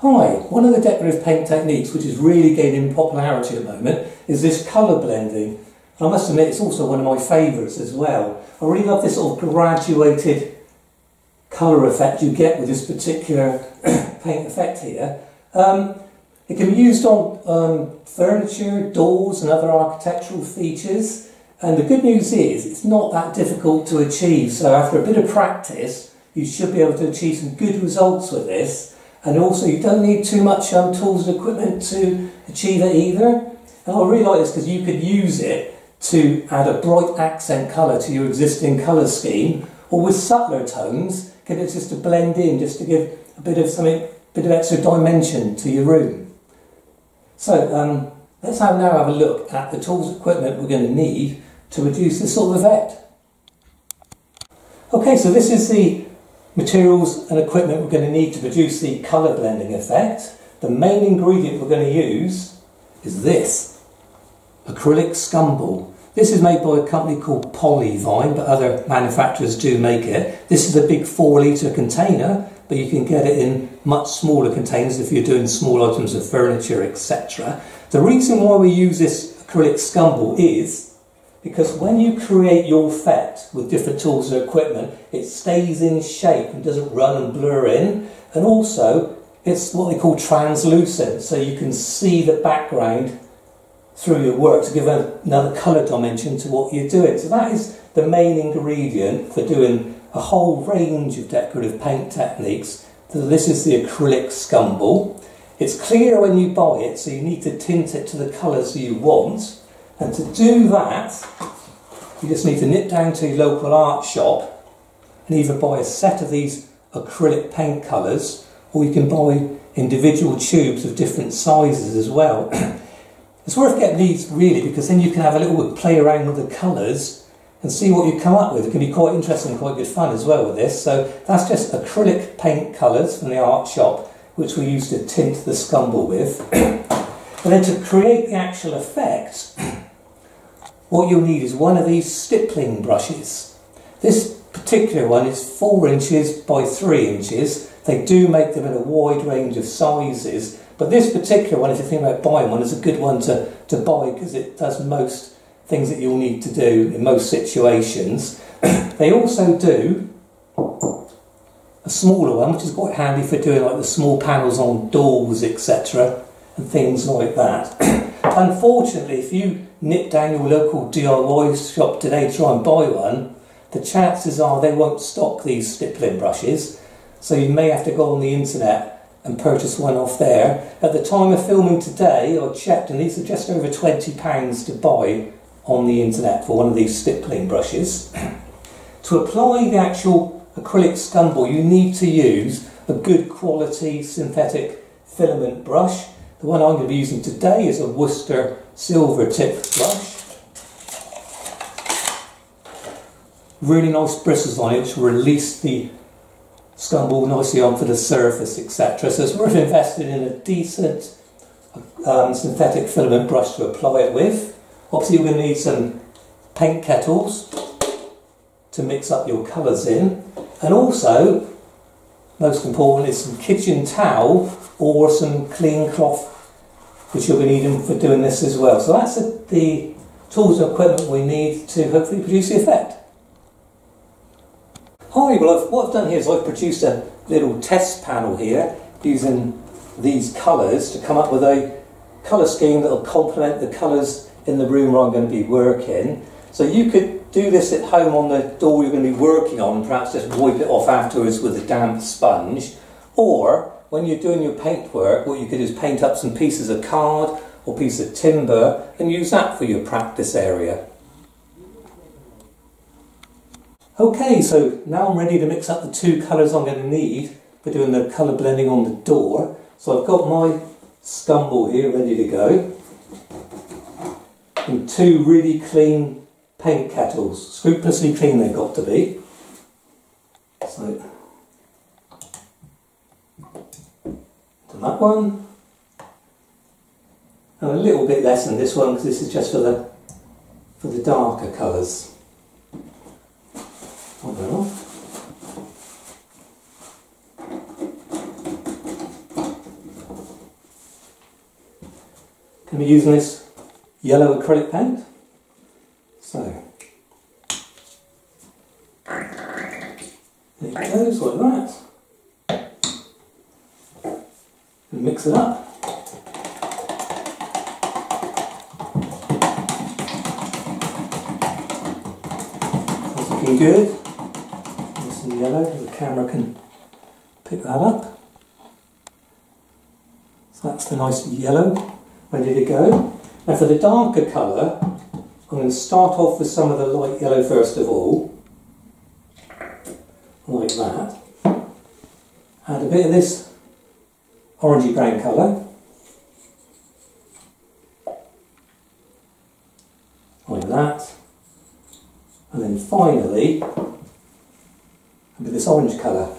Hi, one of the decorative paint techniques which is really gaining popularity at the moment is this colour blending. And I must admit it's also one of my favourites as well. I really love this sort of graduated colour effect you get with this particular paint effect here. It can be used on furniture, doors and other architectural features. And the good news is it's not that difficult to achieve. So after a bit of practice, you should be able to achieve some good results with this. And also you don't need too much tools and equipment to achieve it either. And I really like this because you could use it to add a bright accent colour to your existing colour scheme, or with subtler tones, get it just to blend in, just to give a bit of extra dimension to your room. So let's now have a look at the tools and equipment we're going to need to produce this sort of effect. Okay, so this is the materials and equipment we're going to need to produce the colour blending effect. The main ingredient we're going to use is this, acrylic scumble. This is made by a company called Polyvine, but other manufacturers do make it. This is a big 4-litre container, but you can get it in much smaller containers if you're doing small items of furniture, etc. The reason why we use this acrylic scumble is because when you create your effect with different tools and equipment, it stays in shape and doesn't run and blur in. And also, it's what they call translucent, so you can see the background through your work to give another colour dimension to what you're doing. So that is the main ingredient for doing a whole range of decorative paint techniques. So this is the acrylic scumble. It's clear when you buy it, so you need to tint it to the colours you want. And to do that, you just need to nip down to your local art shop and either buy a set of these acrylic paint colours, or you can buy individual tubes of different sizes as well. It's worth getting these really, because then you can have a little play around with the colours and see what you come up with. It can be quite interesting and quite good fun as well with this. So that's just acrylic paint colours from the art shop, which we use to tint the scumble with. And then to create the actual effect, what you'll need is one of these stippling brushes. This particular one is 4 inches by 3 inches. They do make them in a wide range of sizes, but this particular one, if you think about buying one, is a good one to buy because it does most things that you'll need to do in most situations. They also do a smaller one, which is quite handy for doing like the small panels on doors, etc. and things like that. Unfortunately, if you nip down your local DIY shop today to try and buy one, the chances are they won't stock these stippling brushes, so you may have to go on the internet and purchase one off there. At the time of filming today, I checked and these are just over £20 to buy on the internet for one of these stippling brushes. To apply the actual acrylic scumble, you need to use a good quality synthetic filament brush. The one I'm going to be using today is a Worcester silver tipped brush. Really nice bristles on it to release the scumble nicely onto the surface, etc. So it's worth investing in a decent synthetic filament brush to apply it with. Obviously you're going to need some paint kettles to mix up your colours in, and also, most important, is some kitchen towel or some clean cloth, which you'll be needing for doing this as well. So that's the tools and equipment we need to hopefully produce the effect. Hi, well what I've done here is I've produced a little test panel here using these colours to come up with a colour scheme that will complement the colours in the room where I'm going to be working. So you could do this at home on the door you're going to be working on and perhaps just wipe it off afterwards with a damp sponge. Or when you're doing your paint work, what you could do is paint up some pieces of card or piece of timber and use that for your practice area. Okay, so now I'm ready to mix up the 2 colours I'm going to need for doing the colour blending on the door. So I've got my scumble here ready to go. And 2 really clean paint kettles, scrupulously clean they've got to be. So, to that one. And a little bit less than this one because this is just for the darker colours. I'll go off. be using this yellow acrylic paint. So it goes like that. And mix it up. That's looking good. Nice and yellow, the camera can pick that up. So that's the nice yellow, ready to go. Now for the darker colour, I'm going to start off with some of the light yellow first of all. Like that. Add a bit of this orangey brown colour. Like that. And then finally, a bit of this orange colour.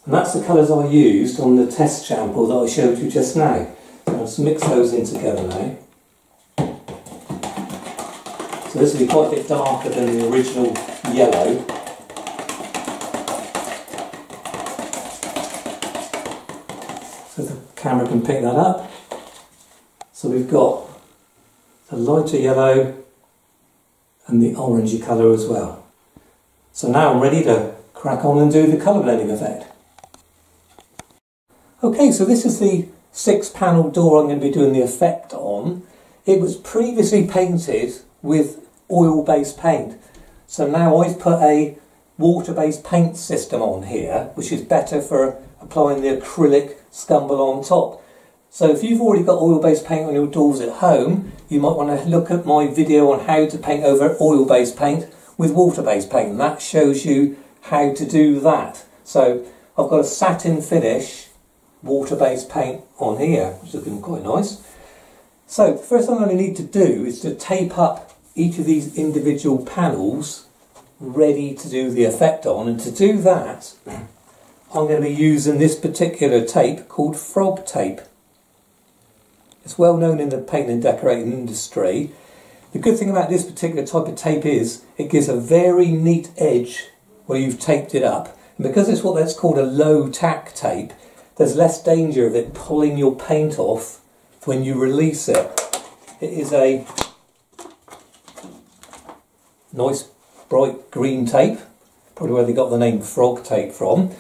And that's the colours I used on the test sample that I showed you just now. So I'll just mix those in together now. So this will be quite a bit darker than the original yellow. So the camera can pick that up. So we've got the lighter yellow and the orangey colour as well. So now I'm ready to crack on and do the colour blending effect. Okay, so this is the 6-panel door I'm going to be doing the effect on. It was previously painted with oil-based paint. So now I've put a water-based paint system on here, which is better for applying the acrylic scumble on top. So if you've already got oil-based paint on your doors at home, you might want to look at my video on how to paint over oil-based paint with water-based paint. And that shows you how to do that. So I've got a satin finish water-based paint on here, which is looking quite nice. So the first thing I'm going to need to do is to tape up each of these individual panels ready to do the effect on, and to do that I'm going to be using this particular tape called frog tape. It's well known in the paint and decorating industry. The good thing about this particular type of tape is it gives a very neat edge where you've taped it up, and because it's that's called a low tack tape, there's less danger of it pulling your paint off when you release it. It is a nice bright green tape, probably where they got the name frog tape from.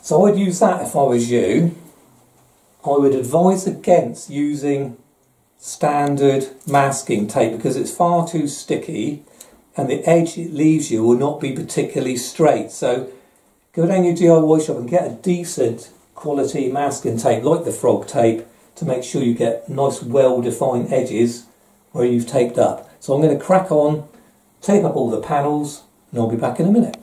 So I'd use that if I was you. I would advise against using standard masking tape because it's far too sticky and the edge it leaves you will not be particularly straight. So go down your DIY shop and get a decent quality masking tape like the frog tape to make sure you get nice well-defined edges where you've taped up. So I'm going to crack on, tape up all the panels, and I'll be back in a minute.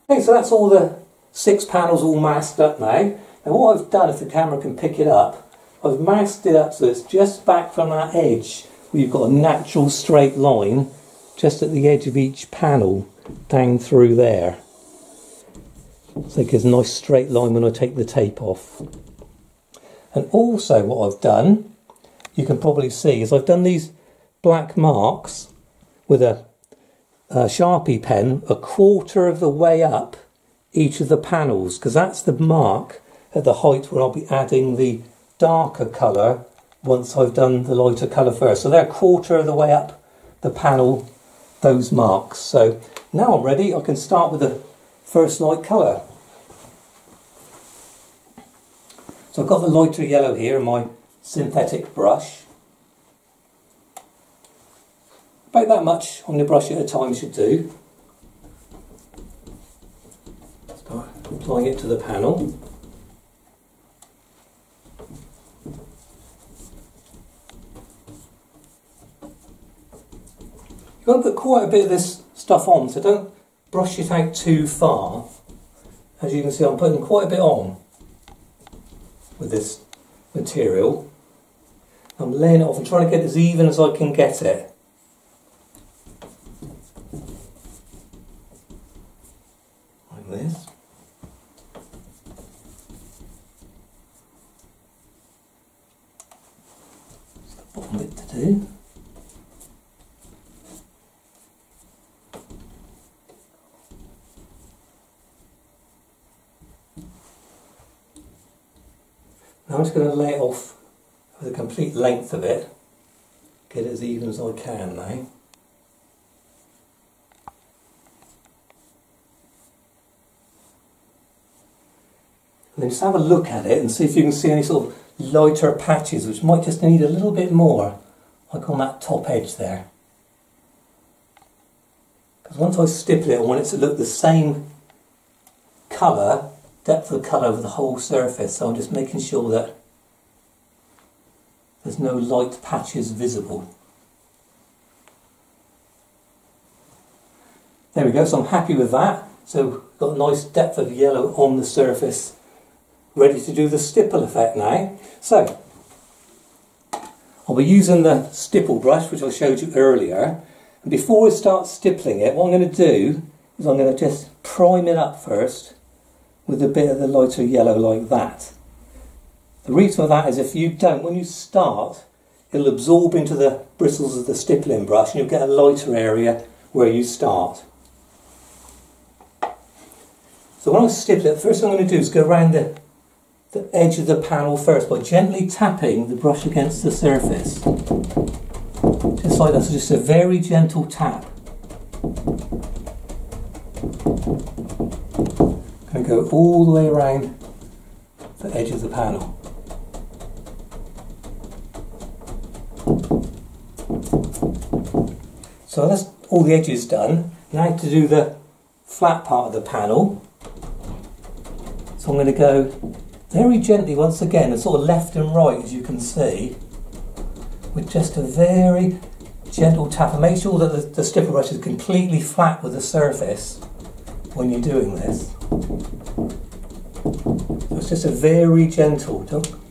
Okay, so that's all the 6 panels all masked up now. And what I've done, if the camera can pick it up, I've masked it up so it's just back from that edge where you've got a natural straight line just at the edge of each panel down through there. So it gives a nice straight line when I take the tape off. And also what I've done, you can probably see, is I've done these black marks with a Sharpie pen a quarter of the way up each of the panels, because that's the mark at the height where I'll be adding the darker colour once I've done the lighter colour first. So they're a quarter of the way up the panel, those marks. So now I'm ready, I can start with the first light colour. So I've got the lighter yellow here in my synthetic brush. About that much on the brush at a time should do. Start applying it to the panel. You've got to put quite a bit of this stuff on, so don't brush it out too far. As you can see, I'm putting quite a bit on with this material. I'm laying it off and trying to get as even as I can get it. Like this. That's the bottom bit to do. I'm just going to lay it off for the complete length of it, get it as even as I can now. And then just have a look at it and see if you can see any sort of lighter patches which might just need a little bit more, like on that top edge there. Because once I stipple it, I want it to look the same colour, depth of colour over the whole surface, so I'm just making sure that there's no light patches visible. There we go, so I'm happy with that. So we've got a nice depth of yellow on the surface, ready to do the stipple effect now. So I'll be using the stipple brush which I showed you earlier, and before I start stippling it, what I'm going to do is I'm going to just prime it up first with a bit of the lighter yellow like that. The reason for that is if you don't, when you start, it'll absorb into the bristles of the stippling brush and you'll get a lighter area where you start. So when I stipple it, the first thing I'm going to do is go around the edge of the panel first by gently tapping the brush against the surface. Just like that, so just a very gentle tap. Going to go all the way around the edge of the panel. So that's all the edges done. Now to do the flat part of the panel. So I'm going to go very gently once again, and sort of left and right, as you can see, with just a very gentle tap, and make sure that the stipple brush is completely flat with the surface when you're doing this. So it's just a very gentle,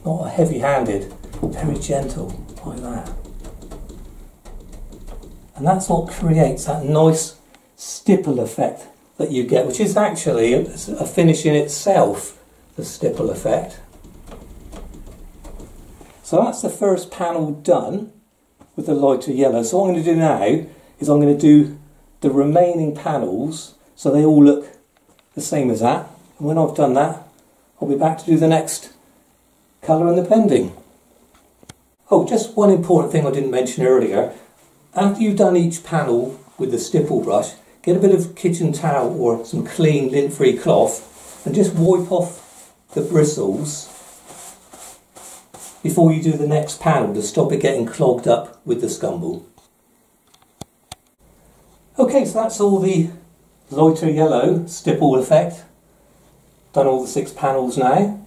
not a heavy-handed, very gentle, like that. And that's what creates that nice stipple effect that you get, which is actually a finish in itself, the stipple effect. So that's the first panel done with the lighter yellow. So what I'm going to do now is I'm going to do the remaining panels so they all look the same as that. And when I've done that, I'll be back to do the next colour and the blending. Oh, just one important thing I didn't mention earlier. After you've done each panel with the stipple brush, get a bit of kitchen towel or some clean lint-free cloth and just wipe off the bristles before you do the next panel to stop it getting clogged up with the scumble. Okay, so that's all the lighter yellow stipple effect. Done all the 6 panels now,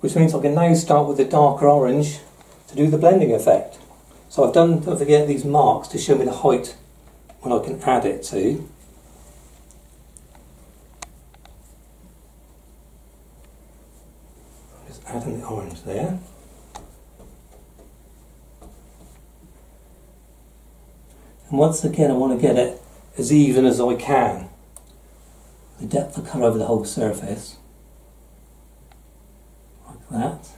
which means I can now start with the darker orange to do the blending effect. So I've done, don't forget, these marks to show me the height when I can add it to. I'm just adding the orange there. And once again, I want to get it as even as I can. The depth of colour over the whole surface. Like that.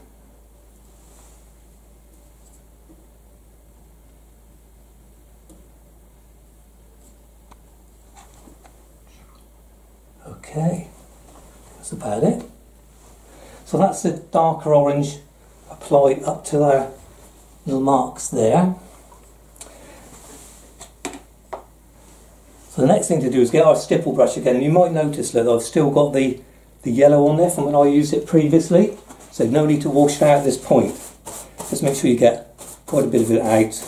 Okay, that's about it. So that's the darker orange applied up to the little marks there. So the next thing to do is get our stipple brush again. And you might notice that I've still got the yellow on there from when I used it previously. So no need to wash it out at this point. Just make sure you get quite a bit of it out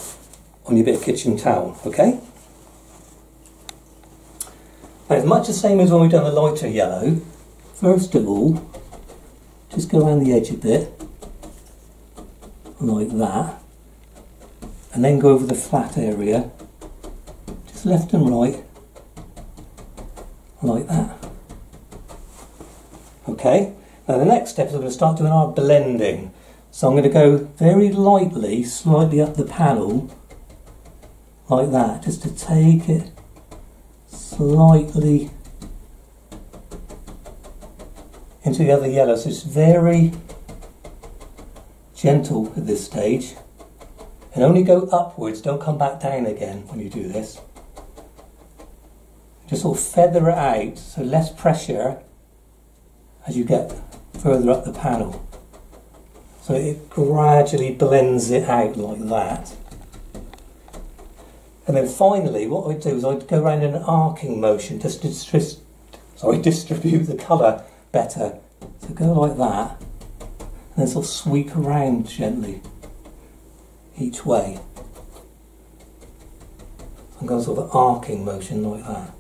on your bit of kitchen towel, okay? Now, it's much the same as when we've done the lighter yellow. First of all, just go around the edge a bit, like that, and then go over the flat area, just left and right, like that. Okay, now the next step is we're going to start doing our blending. So I'm going to go very lightly, slightly up the panel, like that, just to take it slightly into the other yellow. So it's very gentle at this stage, and only go upwards, don't come back down again when you do this. Just sort of feather it out, so less pressure as you get further up the panel. So it gradually blends it out like that. And then finally what I'd do is I'd go around in an arcing motion just to distribute the colour better. So go like that, and then sort of sweep around gently each way. So I'm going sort of an arcing motion like that.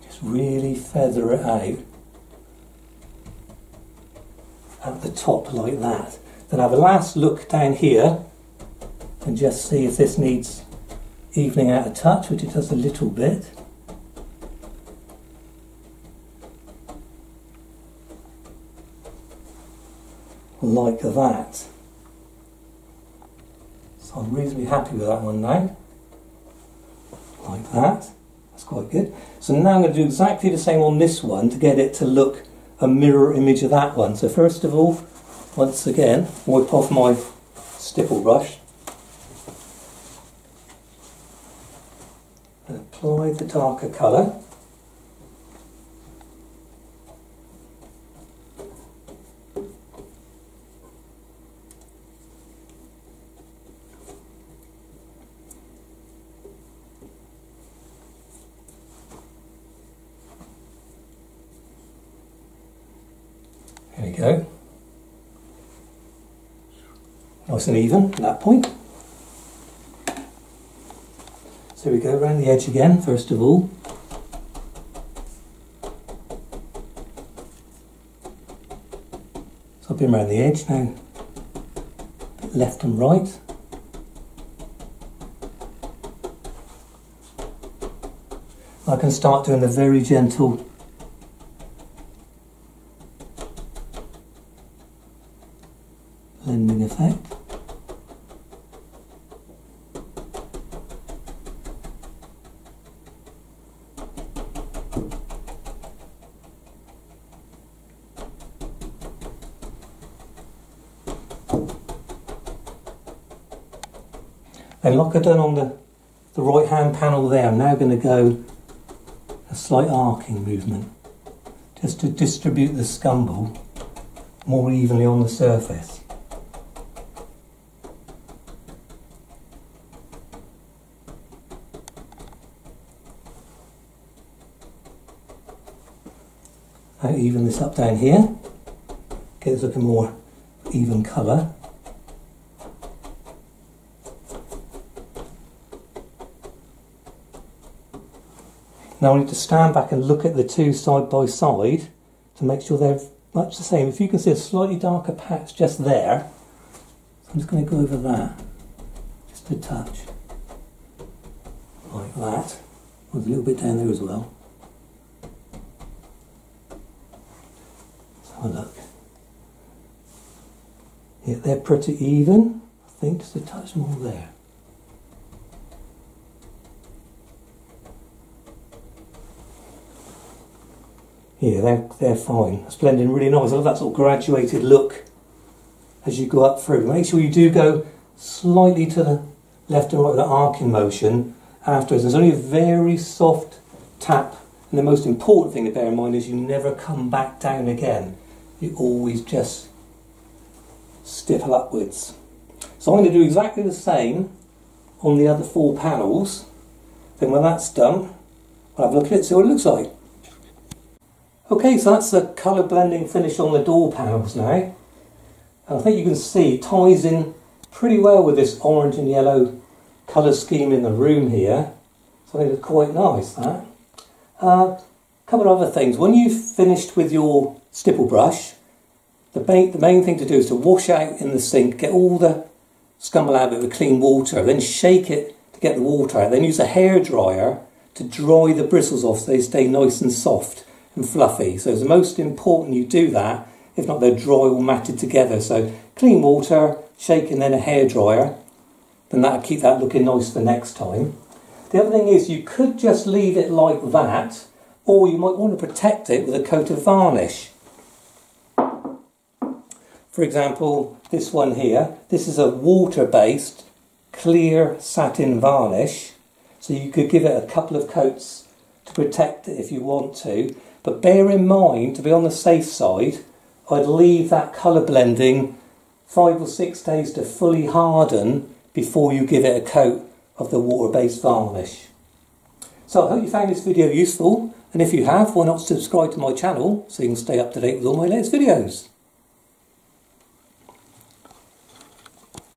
Just really feather it out at the top like that. Then have a last look down here and just see if this needs evening out a touch, which it does a little bit. Like that. So I'm reasonably happy with that one now. Like that. That's quite good. So now I'm going to do exactly the same on this one to get it to look a mirror image of that one. So first of all, once again, wipe off my stipple brush and apply the darker colour. There we go. Nice and even at that point. So we go around the edge again, first of all. So I've been around the edge now, left and right. I can start doing a very gentle blending effect. And like I've done on the right hand panel there, I'm now going to go a slight arcing movement just to distribute the scumble more evenly on the surface. Now even this up down here, get it looking more even colour. Now I need to stand back and look at the two side by side to make sure they're much the same. If you can see a slightly darker patch just there, so I'm just going to go over that, just a touch, like that. There's a little bit down there as well. Let's have a look. Yeah, they're pretty even. I think just a touch more there. Yeah, they're fine. It's blending really nice. I love that sort of graduated look as you go up through. Make sure you do go slightly to the left and right with the arcing motion afterwards. There's only a very soft tap, and the most important thing to bear in mind is you never come back down again. You always just stipple upwards. So I'm going to do exactly the same on the other four panels. Then when that's done, I'll have a look at it, see what it looks like. Okay, so that's the colour blending finish on the door panels now. And I think you can see it ties in pretty well with this orange and yellow colour scheme in the room here. So I think it's quite nice, that. A couple of other things. When you've finished with your stipple brush, the main thing to do is to wash out in the sink, get all the scumble out of it with clean water, then shake it to get the water out, then use a hairdryer to dry the bristles off so they stay nice and soft and fluffy. So it's the most important you do that, if not they're dry or matted together. So clean water, shake, and then a hairdryer, then that'll keep that looking nice for next time. The other thing is you could just leave it like that, or you might want to protect it with a coat of varnish. For example, this one here, this is a water-based clear satin varnish, so you could give it a couple of coats to protect it if you want to. But bear in mind, to be on the safe side, I'd leave that colour blending 5 or 6 days to fully harden before you give it a coat of the water-based varnish. So I hope you found this video useful, and if you have, why not subscribe to my channel so you can stay up to date with all my latest videos.